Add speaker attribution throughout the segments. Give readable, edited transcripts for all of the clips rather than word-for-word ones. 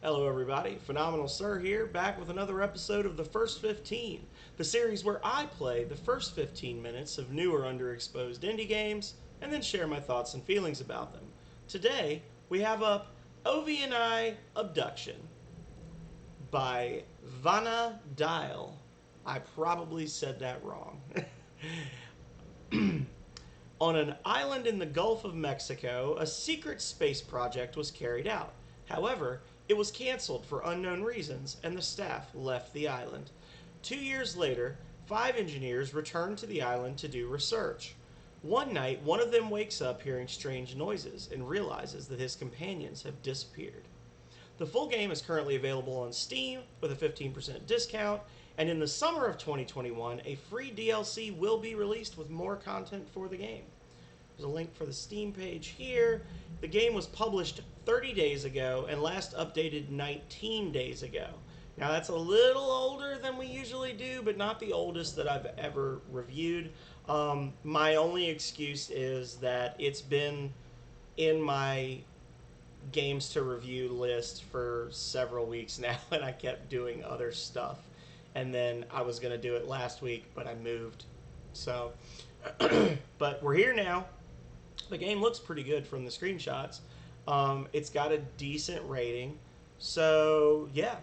Speaker 1: Hello, everybody. Phenomenal Sir here, back with another episode of The First 15, the series where I play the first 15 minutes of new or underexposed indie games and then share my thoughts and feelings about them. Today, we have up O.V.N.I. Abduction by Vanna Dial. I probably said that wrong. On an island in the Gulf of Mexico, a secret space project was carried out. However, it was canceled for unknown reasons, and the staff left the island. 2 years later, 5 engineers returned to the island to do research. One night, one of them wakes up hearing strange noises and realizes that his companions have disappeared. The full game is currently available on Steam with a 15% discount, and in the summer of 2021, a free DLC will be released with more content for the game. There's a link for the Steam page here. The game was published 30 days ago and last updated 19 days ago. Now that's a little older than we usually do, but not the oldest that I've ever reviewed. My only excuse is that it's been in my games to review list for several weeks now, and I kept doing other stuff. And then I was going to do it last week, but I moved. So, but we're here now. The game looks pretty good from the screenshots. It's got a decent rating. So, yeah.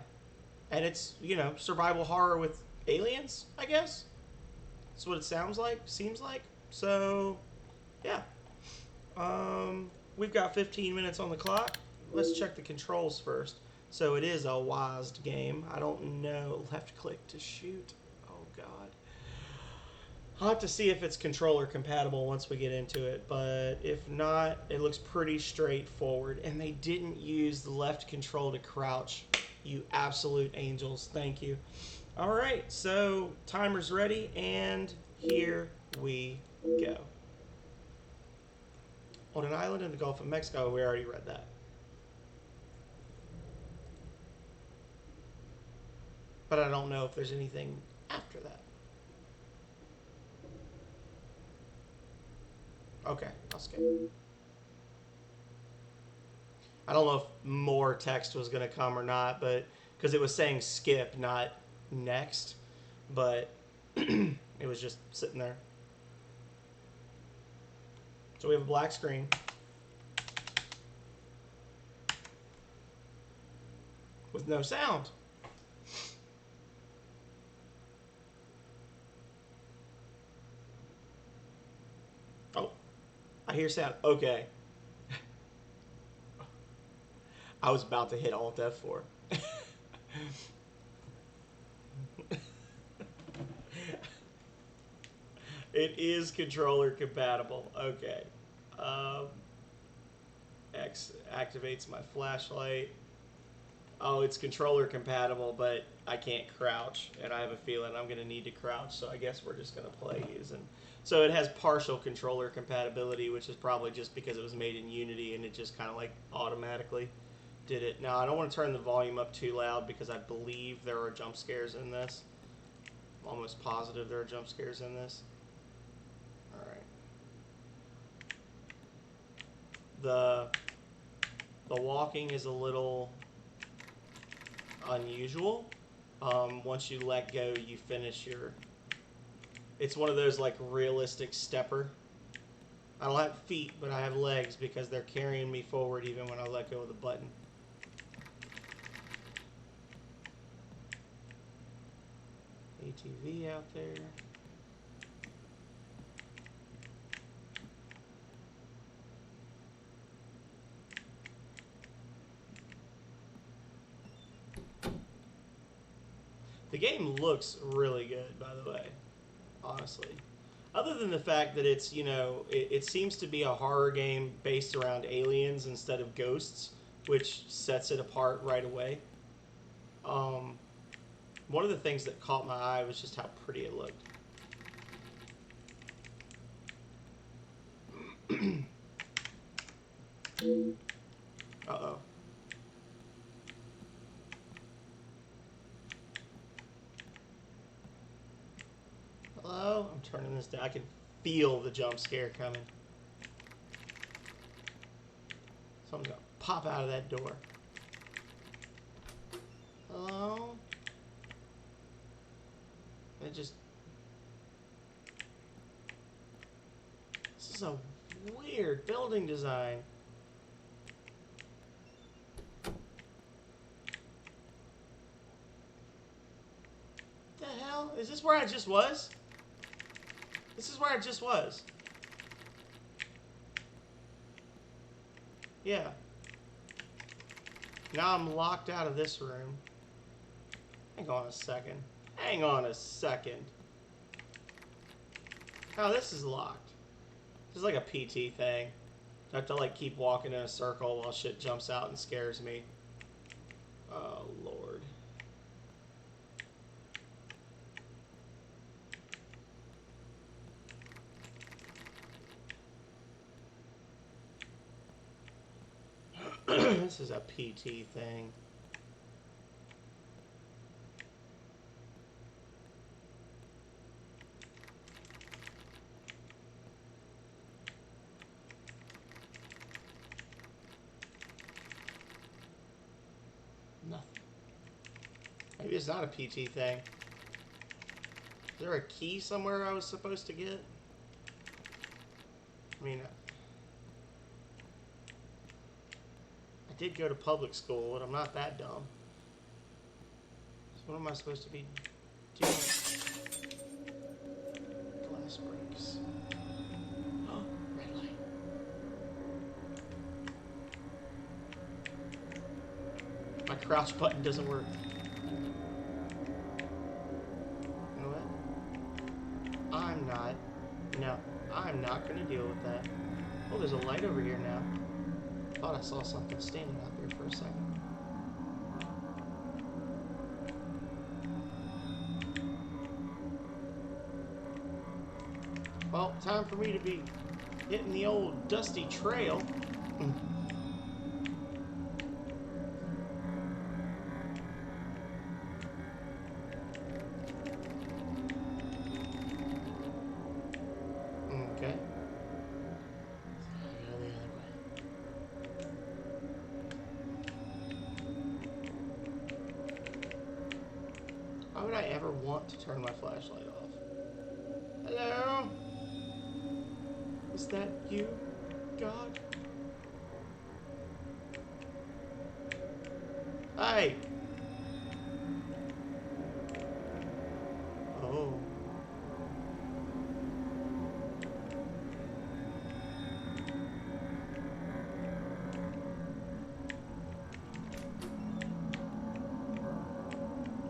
Speaker 1: And it's, survival horror with aliens, I guess. That's what it sounds like, seems like. So, yeah. We've got 15 minutes on the clock. Let's check the controls first. So it is a WASD game. I don't know. Left click to shoot. Oh, God. I'll have to see if it's controller compatible once we get into it. But if not, it looks pretty straightforward. And they didn't use the left control to crouch. You absolute angels. Thank you. All right. So timer's ready. And here we go. On an island in the Gulf of Mexico. We already read that. But I don't know if there's anything after that. Okay, I'll skip. I don't know if more text was going to come or not, but because it was saying skip, not next. But it was just sitting there. So we have a black screen. With no sound. Oh, I hear sound. Okay. I was about to hit Alt F4. It is controller compatible. Okay. X activates my flashlight. Oh, it's controller compatible, but I can't crouch, and I have a feeling I'm going to need to crouch, so I guess we're just going to play using. So it has partial controller compatibility, which is probably just because it was made in Unity, and it just kind of like automatically did it. Now, I don't want to turn the volume up too loud because I believe there are jump scares in this. I'm almost positive there are jump scares in this. All right. The walking is a little unusual. Once you let go, you finish your... It's one of those like realistic stepper. I don't have feet, but I have legs because they're carrying me forward even when I let go of the button. ATV out there. The game looks really good, by the way, honestly. Other than the fact that it's, it seems to be a horror game based around aliens instead of ghosts, which sets it apart right away. One of the things that caught my eye was just how pretty it looked. Uh-oh. Hello? I'm turning this down. I can feel the jump scare coming. Something's going to pop out of that door. just... This is a weird building design. The hell? Is this where I just was? This is where I just was. Yeah. Now I'm locked out of this room. Hang on a second. Hang on a second. Oh, this is locked. This is like a PT thing. I have to like keep walking in a circle while shit jumps out and scares me. Oh, Lord. This is a PT thing. Nothing. Maybe it's not a PT thing. Is there a key somewhere I was supposed to get? I mean... I did go to public school, but I'm not that dumb. So what am I supposed to be doing? Glass breaks. Oh, red light. My crouch button doesn't work. You know what? I'm not gonna deal with that. Oh, there's a light over here now. I thought I saw something standing out there for a second. Well, time for me to be hitting the old dusty trail. Okay. Why would I ever want to turn my flashlight off? Hello? Is that you, God? Hey! Oh.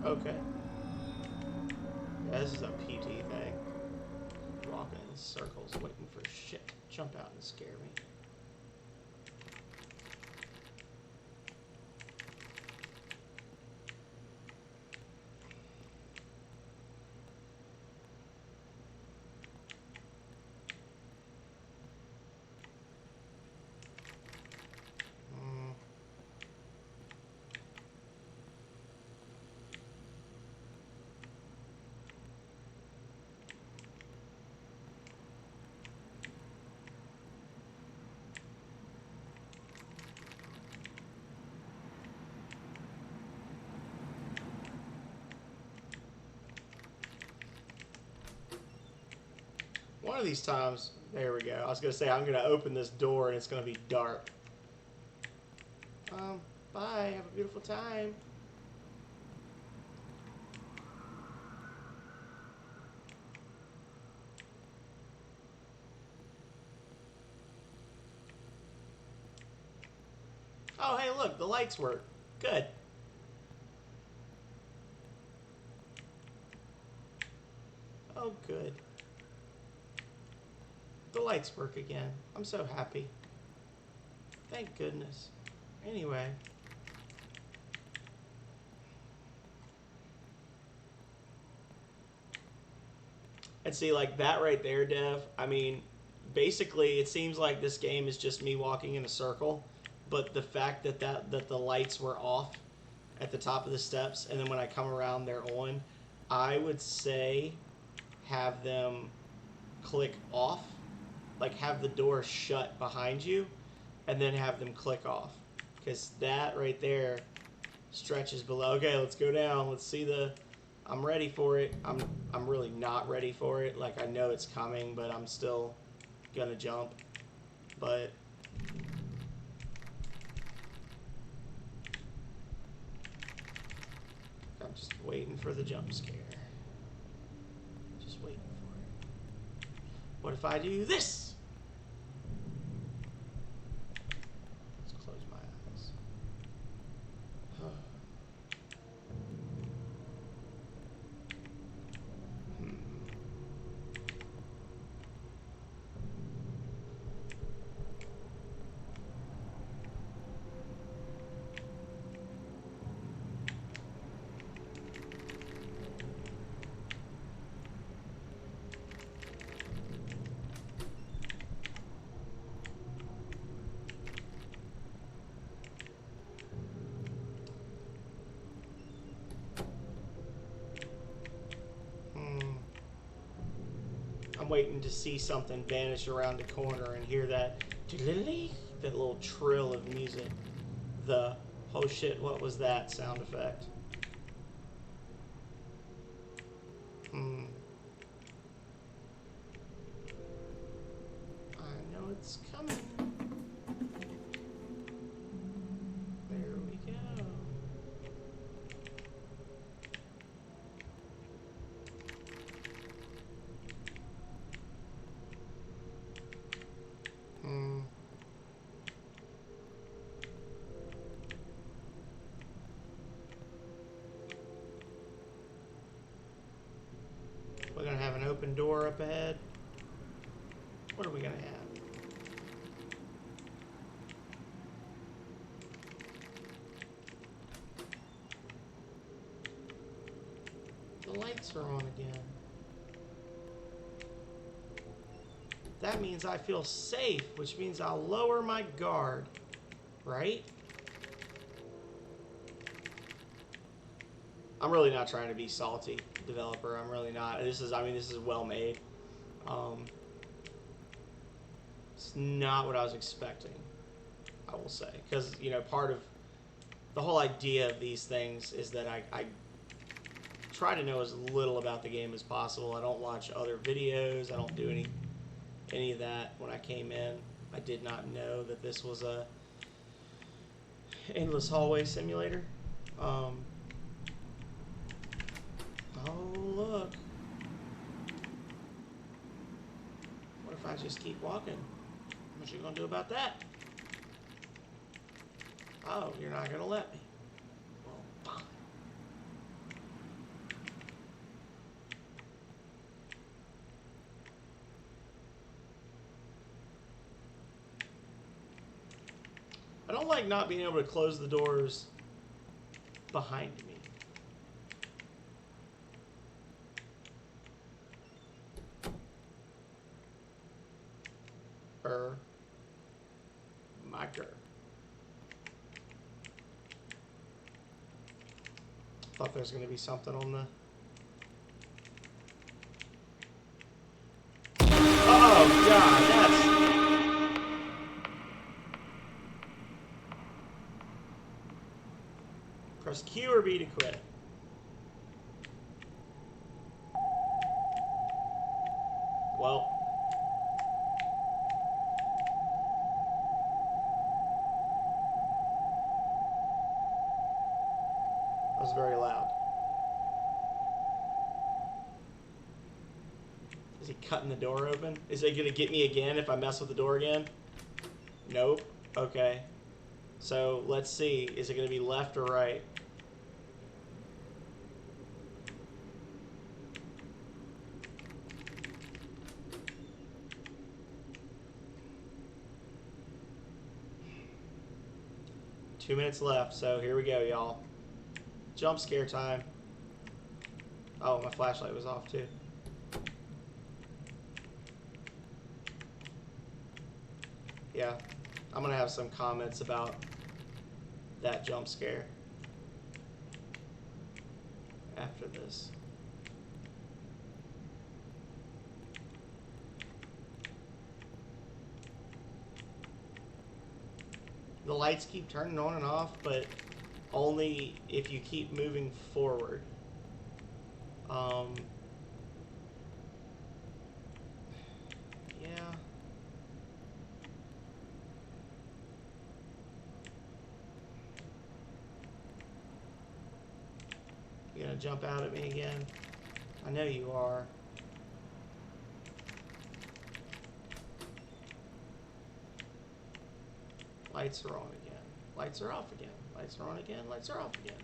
Speaker 1: Okay. Yeah, this is a PT thing. Walking in circles, waiting for shit to jump out and scare me. One of these times, there we go. I was going to say, I'm going to open this door and it's going to be dark. Bye. Have a beautiful time. Oh, hey, look, the lights work. Good. Oh, good. The lights work again. I'm so happy. Thank goodness. Anyway. And see, like, that right there, Dev, I mean, basically, it seems like this game is just me walking in a circle, but the fact that the lights were off at the top of the steps, and then when I come around, they're on, I would say have them click off, like have the door shut behind you, and then have them click off, because that right there stretches below. Okay, let's go down. Let's see the I'm ready for it. I'm really not ready for it. Like, I know it's coming, but I'm still gonna jump. But I'm just waiting for the jump scare. Just waiting for it. What if I do this? Let's close my eyes. I'm waiting to see something vanish around the corner and hear that little trill of music. The oh shit, what was that sound effect? I know it's coming. There we go. We're gonna have an open door up ahead. What are we gonna have? The lights are on again. That means I feel safe, which means I'll lower my guard, right? I'm really not trying to be salty, developer. I'm really not. This is well made. It's not what I was expecting, I will say. Because, you know, part of the whole idea of these things is that I try to know as little about the game as possible. I don't watch other videos. I don't do any of that. When I came in, I did not know that this was a endless hallway simulator. Oh, look. What if I just keep walking? What you gonna do about that? Oh, you're not gonna let me. Well, fine. I don't like not being able to close the doors behind me. My girl. Thought there was going to be something on the... Oh, God, that's... Press Q or B to quit. Well... That was very loud. Is he cutting the door open? Is he going to get me again if I mess with the door again? Nope. Okay. So, let's see. Is it going to be left or right? Two minutes left, so here we go, y'all. Jump scare time. Oh, my flashlight was off too. Yeah, I'm gonna have some comments about that jump scare after this. The lights keep turning on and off, but only if you keep moving forward. Um, yeah. You gonna jump out at me again? I know you are. Lights are on again. Lights are off again. Lights are on again. Lights are off again.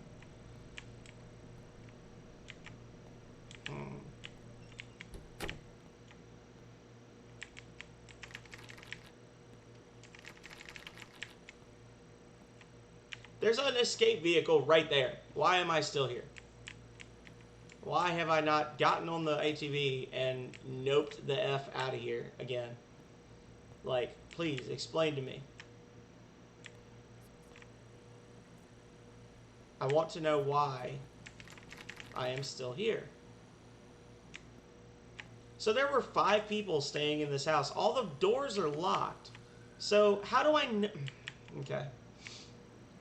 Speaker 1: There's an escape vehicle right there. Why am I still here? Why have I not gotten on the ATV and noped the F out of here again? Like, please, explain to me. I want to know why I am still here. So there were 5 people staying in this house. All the doors are locked. So how do I know? Okay.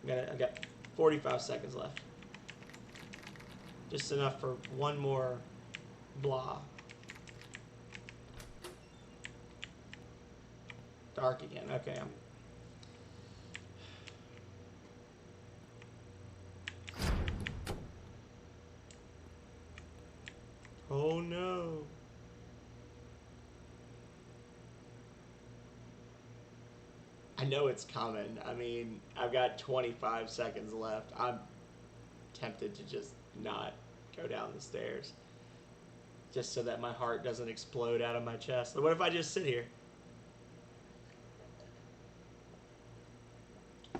Speaker 1: I got 45 seconds left. Just enough for one more blah. Dark again. Okay, Oh no. I know it's coming. I mean, I've got 25 seconds left. I'm tempted to just not go down the stairs. Just so that my heart doesn't explode out of my chest. What if I just sit here?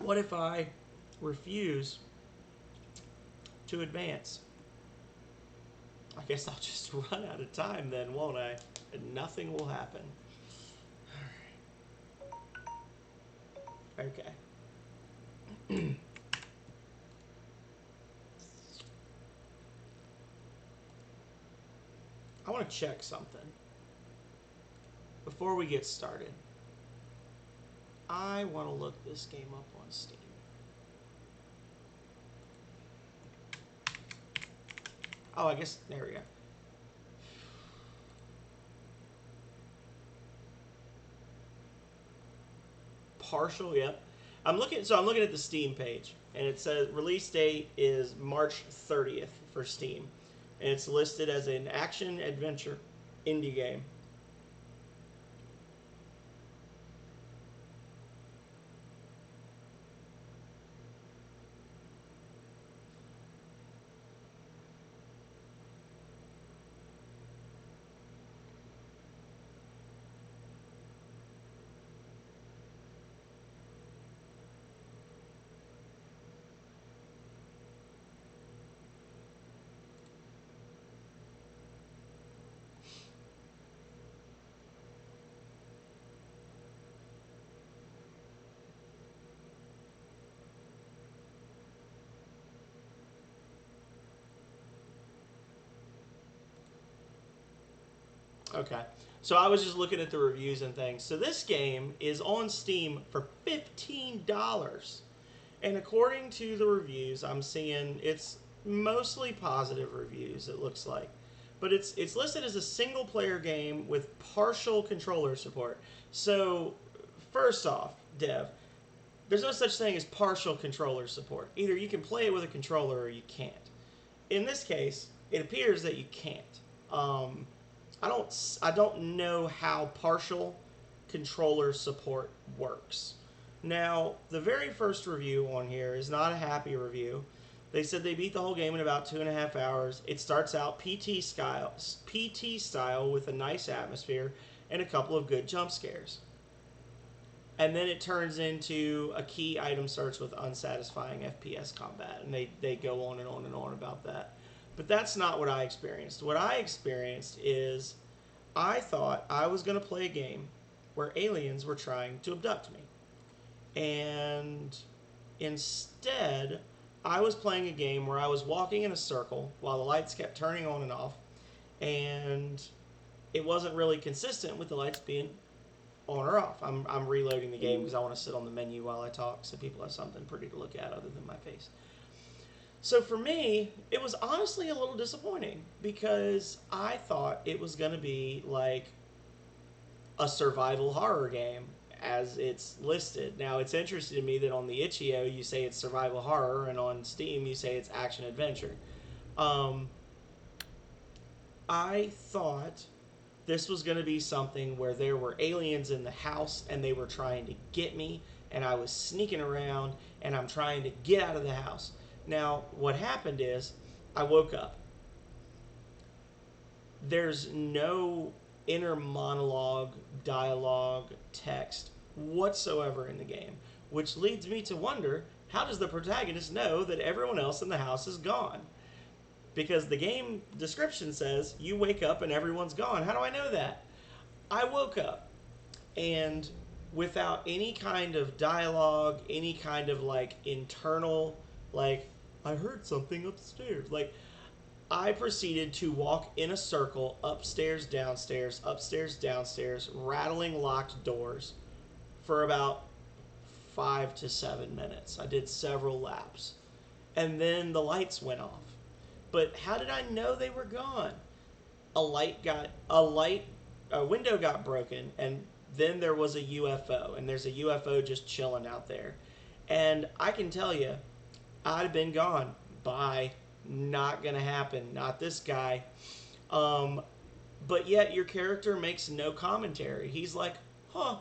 Speaker 1: What if I refuse to advance? I guess I'll just run out of time then, won't I? And nothing will happen. Okay. I want to check something before we get started. I want to look this game up on Steam. Oh, I guess, there we go. Partial, yep. I'm looking at the Steam page, and it says release date is March 30th for Steam. And it's listed as an action-adventure indie game. Okay. So I was just looking at the reviews and things. So this game is on Steam for $15. And according to the reviews, I'm seeing it's mostly positive reviews, it looks like. But it's listed as a single player game with partial controller support. So first off, Dev, there's no such thing as partial controller support. Either you can play it with a controller or you can't. In this case, it appears that you can't. I don't know how partial controller support works. Now, the very first review on here is not a happy review. They said they beat the whole game in about 2.5 hours. It starts out PT style with a nice atmosphere and a couple of good jump scares. And then it turns into a key item search with unsatisfying FPS combat. And they go on and on and on about that. But that's not what I experienced. What I experienced is I thought I was going to play a game where aliens were trying to abduct me. And instead, I was playing a game where I was walking in a circle while the lights kept turning on and off. And it wasn't really consistent with the lights being on or off. I'm reloading the game because I want to sit on the menu while I talk so people have something pretty to look at other than my face. So for me, it was honestly a little disappointing because I thought it was going to be like a survival horror game as it's listed. Now, it's interesting to me that on the itch.io you say it's survival horror, and on Steam you say it's action adventure. Um, I thought this was going to be something where there were aliens in the house and they were trying to get me, and I was sneaking around and I'm trying to get out of the house. Now, what happened is I woke up. There's no inner monologue, dialogue, text whatsoever in the game, which leads me to wonder, how does the protagonist know that everyone else in the house is gone? Because the game description says you wake up and everyone's gone. How do I know that? I woke up and without any kind of dialogue, any kind of like internal, like, I heard something upstairs. Like, I proceeded to walk in a circle upstairs, downstairs, rattling locked doors for about 5 to 7 minutes. I did several laps. And then the lights went off. But how did I know they were gone? A window got broken, and then there was a UFO, and there's a UFO just chilling out there. And I can tell you, I'd have been gone. Bye. Not gonna happen. Not this guy. But yet your character makes no commentary. He's like, huh,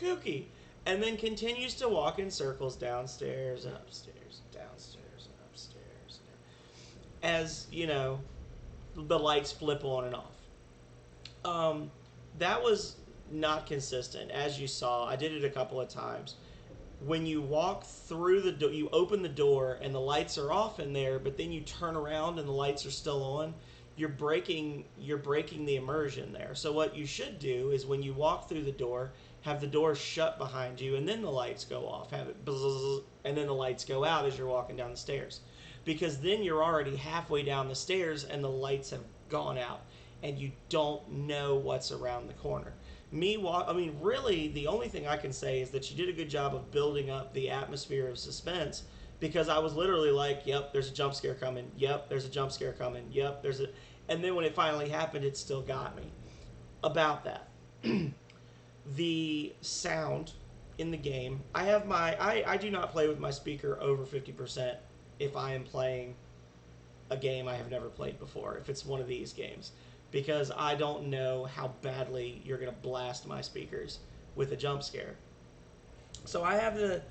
Speaker 1: kooky. And then continues to walk in circles downstairs and upstairs, downstairs and upstairs. As, the lights flip on and off. That was not consistent. As you saw, I did it a couple of times. When you walk through the door, you open the door and the lights are off in there, but then you turn around and the lights are still on. You're breaking the immersion there. So what you should do is when you walk through the door, have the door shut behind you, and then the lights go off. Have it buzz, and then the lights go out as you're walking down the stairs, because then you're already halfway down the stairs and the lights have gone out, and you don't know what's around the corner. Really, the only thing I can say is that you did a good job of building up the atmosphere of suspense, because I was literally like, yep, there's a jump scare coming. Yep, there's a jump scare coming. Yep, and then when it finally happened, it still got me. About that. The sound in the game, I do not play with my speaker over 50% if I am playing a game I have never played before, if it's one of these games, because I don't know how badly you're going to blast my speakers with a jump scare. So I have the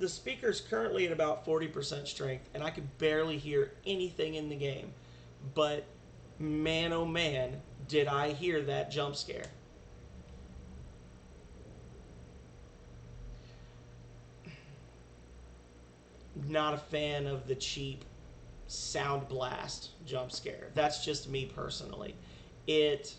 Speaker 1: speakers currently at about 40% strength, and I could barely hear anything in the game. But man, oh man, did I hear that jump scare. Not a fan of the cheap sound blast jump scare. That's just me personally. It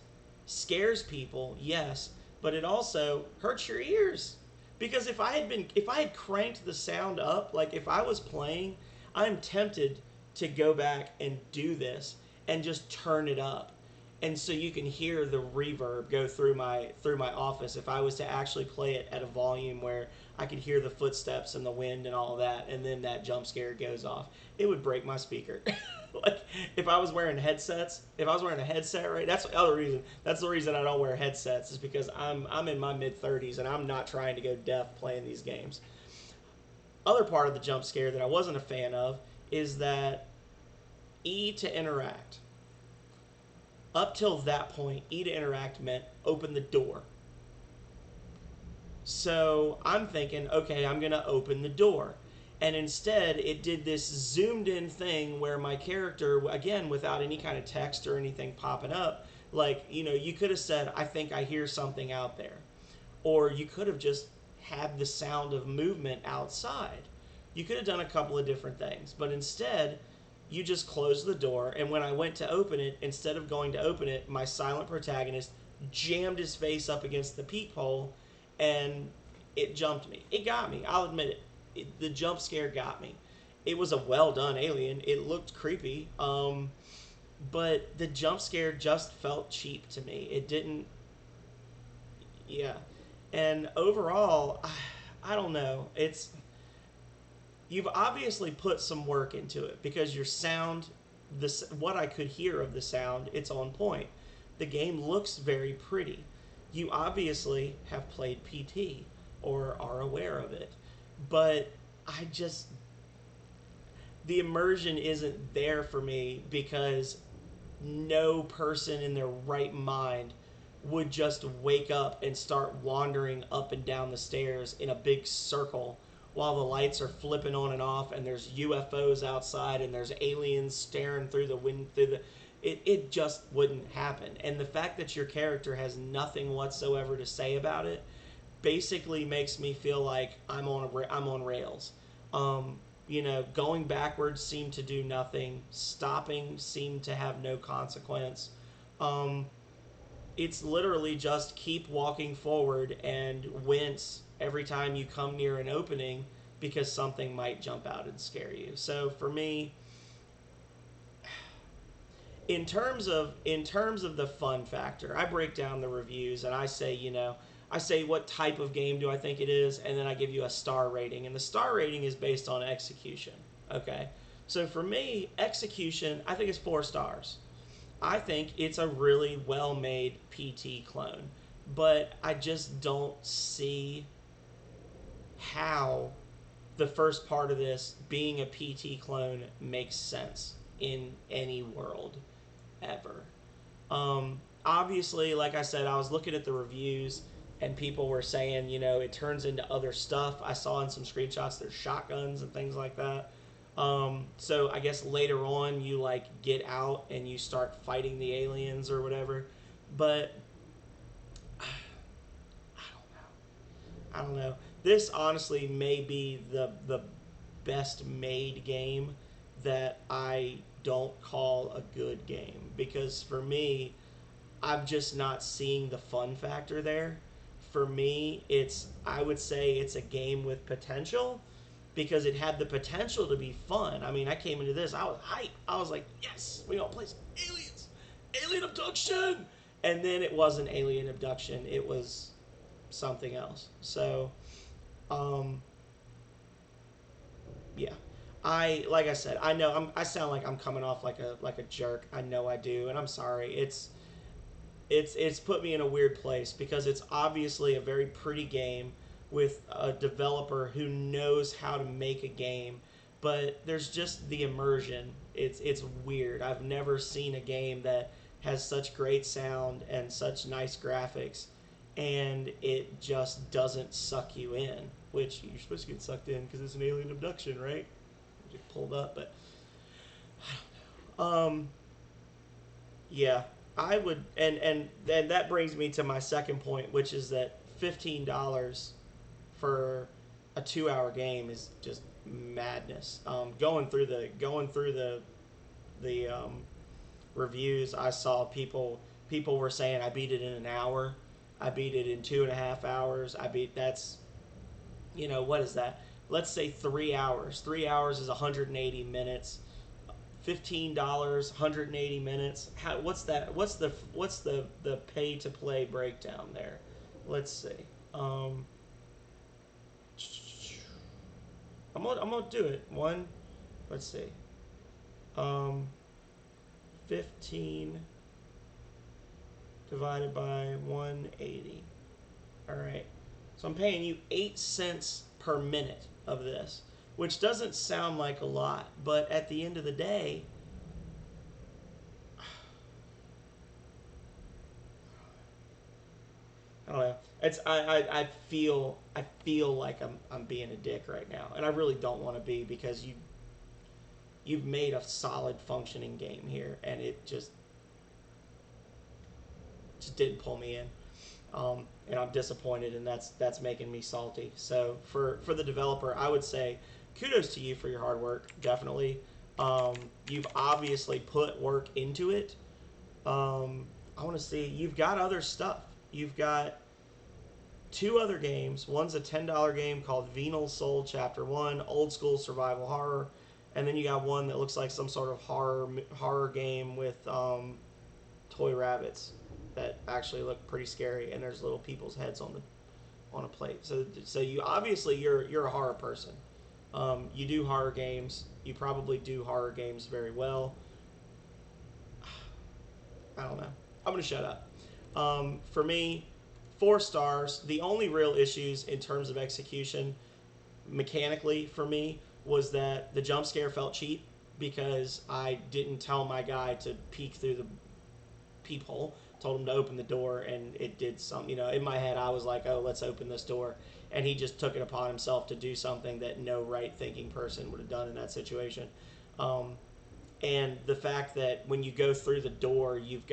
Speaker 1: scares people, yes, but it also hurts your ears. Because if I had cranked the sound up, like if I was playing, I'm tempted to go back and do this and just turn it up. And so you can hear the reverb go through my office if I was to actually play it at a volume where I could hear the footsteps and the wind and all that, and then that jump scare goes off. It would break my speaker. Like if I was wearing a headset, right? That's the other reason. That's the reason I don't wear headsets, is because I'm in my mid-30s and I'm not trying to go deaf playing these games. Other part of the jump scare that I wasn't a fan of is that E to interact. Up till that point, E to interact meant open the door. So I'm thinking, okay, I'm going to open the door. And instead, it did this zoomed in thing where my character, again, without any kind of text or anything popping up, like, you could have said, I think I hear something out there. Or you could have just had the sound of movement outside. You could have done a couple of different things. But instead, you just closed the door, and when I went to open it, instead of going to open it, my silent protagonist jammed his face up against the peephole, and it jumped me. It got me. I'll admit it. The jump scare got me. It was a well-done alien. It looked creepy, but the jump scare just felt cheap to me. It didn't... Yeah. And overall, I don't know. you've obviously put some work into it because your sound, this what I could hear of the sound, it's on point. The game looks very pretty. You obviously have played PT or are aware of it, but I just the immersion isn't there for me because no person in their right mind would just wake up and start wandering up and down the stairs in a big circle while the lights are flipping on and off and there's UFOs outside and there's aliens staring through the wind through the it just wouldn't happen. And the fact that your character has nothing whatsoever to say about it basically makes me feel like I'm on rails. Going backwards seemed to do nothing. Stopping seemed to have no consequence. It's literally just keep walking forward and wince every time you come near an opening because something might jump out and scare you. So for me, in terms of the fun factor, I break down the reviews and I say, I say what type of game do I think it is, and then I give you a star rating. And the star rating is based on execution. Okay? So for me, execution, I think it's 4 stars. I think it's a really well-made PT clone. But I just don't see how the first part of this, being a PT clone, makes sense in any world ever. Obviously, like I said, I was looking at the reviews and people were saying, it turns into other stuff. I saw in some screenshots there's shotguns and things like that. So I guess later on you get out and you start fighting the aliens or whatever. But I don't know. This honestly may be the best made game that I don't call a good game, because for me, I'm just not seeing the fun factor there. For me, I would say it's a game with potential because it had the potential to be fun. I mean, I came into this, I was hyped. I was like, yes, we gonna play some aliens, alien abduction, and then it wasn't alien abduction. It was something else. So, yeah. Like I said, I know I sound like I'm coming off like a jerk. I know I do, and I'm sorry. It's put me in a weird place because it's obviously a very pretty game with a developer who knows how to make a game, but there's just the immersion. It's weird. I've never seen a game that has such great sound and such nice graphics, and it just doesn't suck you in. Which you're supposed to get sucked in because it's an alien abduction, right? Just pulled up, but yeah, I would, and that brings me to my second point, which is that $15 for a 2-hour game is just madness. Going through the reviews, I saw people were saying I beat it in an hour, I beat it in 2.5 hours. That's, what is that? Let's say 3 hours. 3 hours is 180 minutes. $15, 180 minutes. What's that? What's the pay to play breakdown there? Let's see. I'm gonna do it. Let's see. 15 divided by 180. All right. So I'm paying you 8 cents per minute of this, which doesn't sound like a lot, but at the end of the day, I don't know. I feel like I'm being a dick right now, and I really don't want to be, because you've made a solid functioning game here, and it just didn't pull me in. And I'm disappointed, and that's making me salty. So for the developer, I would say kudos to you for your hard work. Definitely, you've obviously put work into it. I want to see, you've got other stuff. You've got 2 other games. One's a $10 game called Venal Soul Chapter 1, old school survival horror, and then you got one that looks like some sort of horror game with toy rabbits that actually look pretty scary, and there's little people's heads on a plate. So you obviously you're a horror person. You do horror games. You probably do horror games very well. I don't know. I'm gonna shut up. For me, 4 stars. The only real issues in terms of execution, mechanically for me, was that the jump scare felt cheap because I didn't tell my guy to peek through the peephole. Told him to open the door, and it did some. In my head, I was like, "Oh, let's open this door," and he just took it upon himself to do something that no right-thinking person would have done in that situation. Um, and the fact that when you go through the door, you've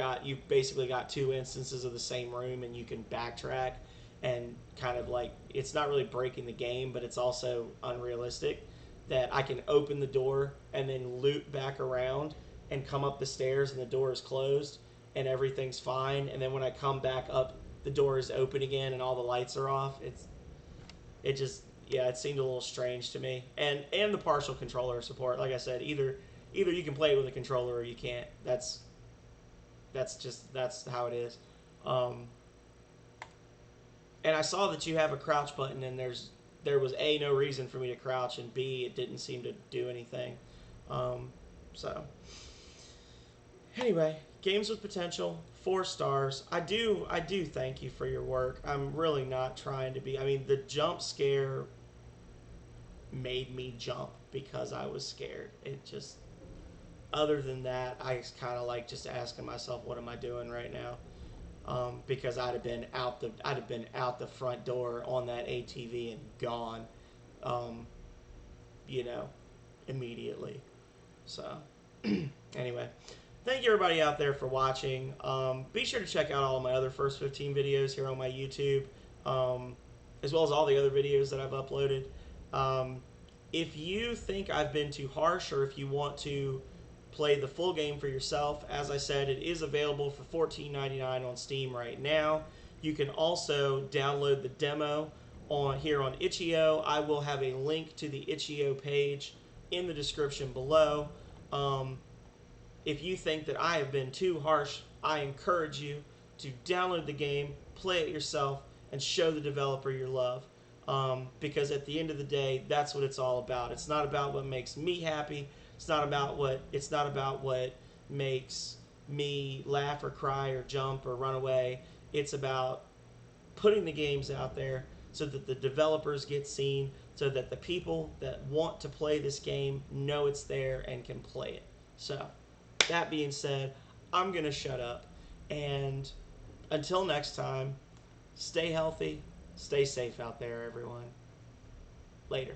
Speaker 1: basically got 2 instances of the same room, and you can backtrack, and kind of like, it's not really breaking the game, but it's also unrealistic that I can open the door and then loop back around and come up the stairs, and the door is closed and everything's fine, and then when I come back up, the door is open again and all the lights are off. It just, yeah, it seemed a little strange to me. And the partial controller support, like I said, either you can play it with a controller or you can't. That's how it is. Um, and I saw that you have a crouch button, and there was A, no reason for me to crouch, and B, it didn't seem to do anything. So anyway, games with potential, 4 stars. I do thank you for your work. I'm really not trying to be. I mean, the jump scare made me jump because I was scared. It just, other than that, I kind of like just asking myself, what am I doing right now? Because I'd have been out the front door on that ATV and gone, um, you know, immediately. So anyway, thank you everybody out there for watching. Be sure to check out all of my other first 15 videos here on my YouTube, as well as all the other videos that I've uploaded. If you think I've been too harsh, or if you want to play the full game for yourself, as I said, it is available for $14.99 on Steam right now. You can also download the demo here on Itch.io. I will have a link to the Itch.io page in the description below. If you think that I have been too harsh, I encourage you to download the game, play it yourself, and show the developer your love. Because at the end of the day, that's what it's all about. It's not about what makes me happy. It's not about what makes me laugh or cry or jump or run away. It's about putting the games out there so that the developers get seen, so that the people that want to play this game know it's there and can play it. So, that being said, I'm going to shut up. And until next time, stay healthy, stay safe out there, everyone. Later.